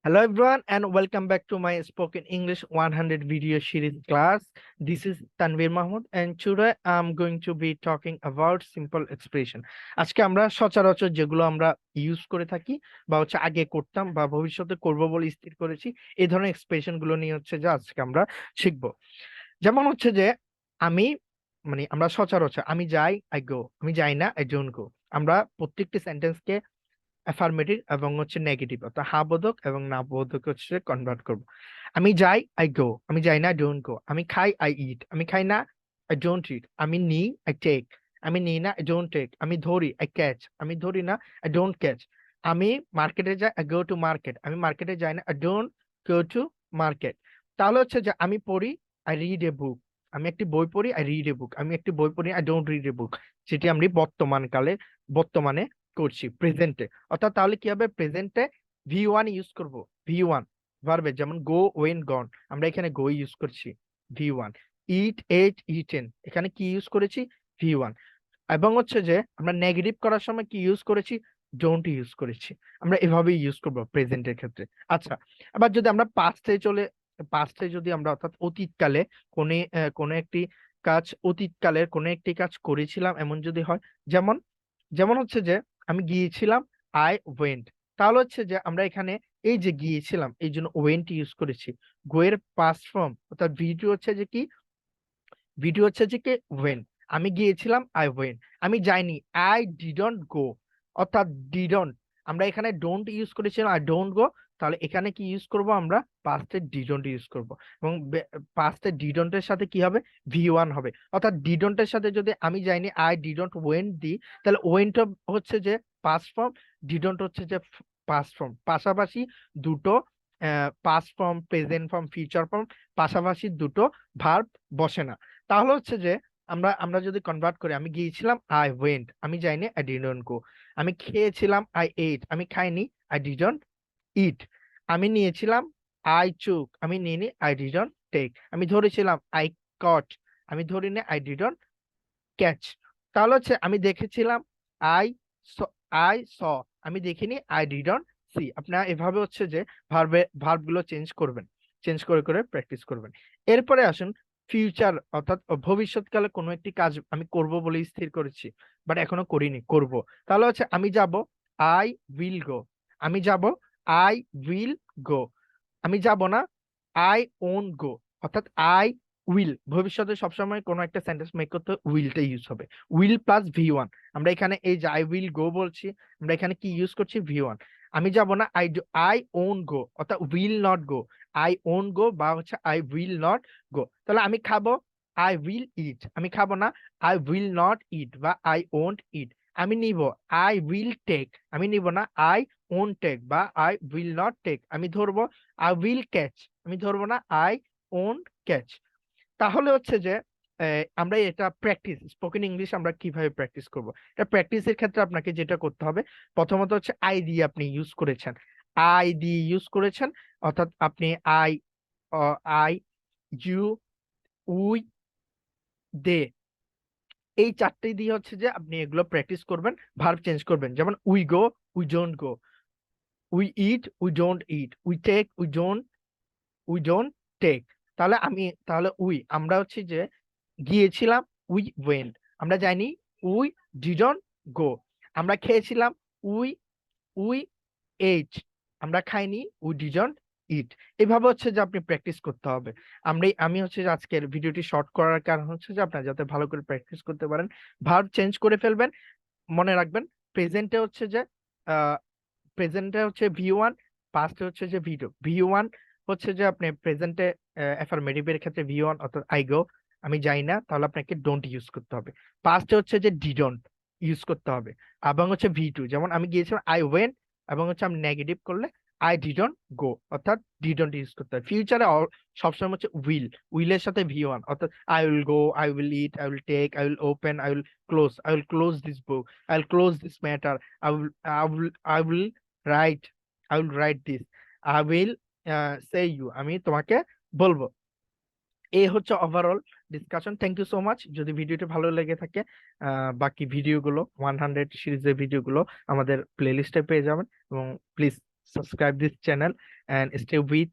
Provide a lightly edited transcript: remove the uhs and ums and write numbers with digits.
Hello everyone and welcome back to my spoken English 100 video series class. This is Tanvir Mahmood and today I'm going to be talking about simple expression. আজকে আমরা সচরাচর যেগুলো আমরা use করে থাকি বা আগে করতাম বা ভবিষ্যতে করব বলে স্থির করেছি এই ধরনের এক্সপ্রেশন গুলো নিয়ে যে আজকে আমরা শিখব। যেমন যে আমি আমরা সচরাচর আমি যাই আই গো, আমি যাই না আই ডোন্ট গো। আমরা প্রত্যেকটি সেন্টেন্সকে অ্যাফার্মেটিভ এবং নেগেটিভ অর্থাৎ হ্যাঁ বোধক এবং না বোধক কনভার্ট করব। আমি যাই আই গো, আমি যাই না ডোন্ট গো। আমি খাই আই ইট, আমি খাই না আই ডোন্ট ইট। আমি নিই আই টেক, আমি নিই না আই ডোন্ট টেক। আমি ধরি আই ক্যাচ, আমি ধরি না আই ডোন্ট ক্যাচ। আমি মার্কেটে যাই আই গো টু মার্কেট, আমি মার্কেটে যাই না I don't go to market. তাহলে যে আমি পড়ি আই রিড এ বুক, আমি একটি বই পড়ি আই রিড এ বুক। আমি একটি বই পড়ি আই ডোন্ট রিড এ বুক, যেটি আমি বর্তমানে করছি প্রেজেন্টে। অর্থাৎ তাহলে কি হবে, প্রেজেন্টে ভি ওয়ান ইউজ করব। ভি ওয়ান ভার্বে যেমন গো, ওয়েন, গন, আমরা এখানে গো ইউজ করছি ভি ওয়ান। ইট, এট, ইটেন, এখানে কি ইউজ করেছি ভি ওয়ান। এবং যে আমরা নেগেটিভ করার সময় কি ইউজ করেছি, ডোন্ট ইউজ করেছি। আমরা এভাবেই ইউজ করবো প্রেজেন্টের ক্ষেত্রে। আচ্ছা, আবার যদি আমরা পাস্টে যদি আমরা অর্থাৎ অতীতকালে কোনে কোনো একটি অতীতকালের কোনো একটি কাজ করেছিলাম এমন যদি হয়, যেমন যেমন যে আমি গিয়েছিলাম আই ওয়েন্ট। তাহলে যে আমরা এখানে এই যে গিয়েছিলাম এই জন্য ওয়েন্ট ইউজ করেছি। গো এর পাস্ট ফর্ম অর্থাৎ ভিডিও কি ওয়েন। আমি গিয়েছিলাম আই ওয়েন। আমি যাইনি আই ডিডন্ট গো, অর্থাৎ ডিডন্ট আমরা এখানে ডোন্ট ইউজ করেছিলাম আই ডোন্ট গো। তাহলে এখানে কি ইউজ করব, আমরা পাস্টে ডিডন্ট ইউজ করব। এবং পাস্টে ডিডন্টের সাথে কি হবে, ভি ওয়ান হবে। অর্থাৎ ডিডন্টের সাথে যদি আমি যাইনি আই ডিডন্ট ওয়েন্ট দিই, তাহলে ওয়েন্ট যে পাস্ট ফর্ম, ডিডন্ট যে পাস্ট ফর্ম। পাশাপাশি দুটো past form, present form, future form, পাশাপাশি দুটো ভার্ব বসে না। তাহলে যে আমরা আমরা যদি কনভার্ট করি, আমি গিয়েছিলাম আই ওয়েন্ট, আমি যাইনি আই ডিডন্ট গো। আমি খেয়েছিলাম আই এট, আমি খাইনি আই ডিডন্ট ইট। আমি নিয়েছিলাম আই চুক, আমি নিইনি আই ডিডন্ট টেক। আমি ধরেছিলাম আই কট, আমি ধরিনি আই ডিডন্ট ক্যাচ। তাহলে আমি দেখেছিলাম আই আই স, আমি দেখিনি আই ডিডন্ট সি। আপনারা এভাবে যে ভার্ব গুলো চেঞ্জ করে করে প্র্যাকটিস করবেন। এরপরে আসুন ফিউচার অর্থাৎ ভবিষ্যৎকালে কোনো একটি কাজ আমি করব বলে স্থির করেছি বাট এখনো করিনি, করব। তাহলে আমি যাব আই উইল গো, আমি যাব আই উইল গো। আমি যাব না আই ওন গো, অর্থাৎ আই উইল ভবিষ্যতে সবসময় কোনো একটা সেন্টেন্স মেক করতে উইলটা ইউজ হবে। Will plus V one. আমরা এখানে এই যে আই উইল গো বলছি, আমরা এখানে কি ইউজ করছি, ভি ওয়ান। আমি যাব না আই ওন গো, অর্থাৎ will not go. I won't go বা আই উইল নট গো। তাহলে আমি খাবো আই উইল ইট, আমি খাবো না আই উইল নট ইট বা আই ওন্ট ইট। আমি নিব আই উইল টেক, আমি নিব না আই ওন্ট টেক বা আই উইল নট টেক। আমি ধরবো আই উইল ক্যাচ, আমি ধরবো না আই ওন্ট ক্যাচ। তাহলে যে আমরা এটা প্র্যাকটিস, স্পোকেন ইংলিশ আমরা কিভাবে প্র্যাকটিস করব, এটা প্র্যাকটিসের ক্ষেত্রে আপনাকে যেটা করতে হবে, প্রথমত আই দিয়ে আপনি ইউজ করেছেন, অর্থাৎ আপনি আই, আই, ইউ, উই, দে, এই চারটে দিয়ে যে আপনি এগুলো প্র্যাকটিস করবেন, ভার্ব চেঞ্জ করবেন। যেমন we go, we don't go, we eat, we don't eat, we take, we don't take. তাহলে আমরা যে গিয়েছিলাম উই ওয়েন্ট, আমরা যাইনি উই ডিডন্ট গো। আমরা খেয়েছিলাম উই উই এইট, আমরা খাইনি উই ডিডন্ট ইট। এভাবে যে আপনি প্র্যাকটিস করতে হবে। আমি যে আজকের ভিডিওটি শর্ট করার কারণ যে আপনারা যাতে ভালো করে প্র্যাকটিস করতে পারেন, ভার্ব চেঞ্জ করে ফেলবেন। মনে রাখবেন প্রেজেন্টে যে আহ প্রেজেন্টে ভি ওয়ান, পাস্টে যে ভি টু। ভি ওয়ান যে আপনি প্রেজেন্টে অ্যাফার্মেটিভ এর ক্ষেত্রে ভি ওয়ান অর্থাৎ আই গো, আমি যাই না, তাহলে আপনাকে ডোন্ট ইউজ করতে হবে। পাস্টে যে ডিডন্ট ইউজ করতে হবে। এবং ভি টু, যেমন আমি গিয়েছিলাম আই ওয়েন্ট, এবং আমি নেগেটিভ করলে আই ডিডন্ট গো, অর্থাৎ ডিডন্ট ইউজ করতে হবে। ফিউচারে সবসময় উইলের সাথে ভি ওয়ান, অর্থাৎ I will go, I will eat, I will take, I will open, I will close this book, I will close this matter, I will I will write, this, I will say you, আমি তোমাকে বলবো। এই overall discussion. Thank you so much. যদি ভিডিওটি ভালো লেগে থাকে, বাকি ভিডিওগুলো 100 সিরিজের ভিডিওগুলো আমাদের প্লে লিস্টে পেয়ে যাবেন। এবং please subscribe this channel and stay with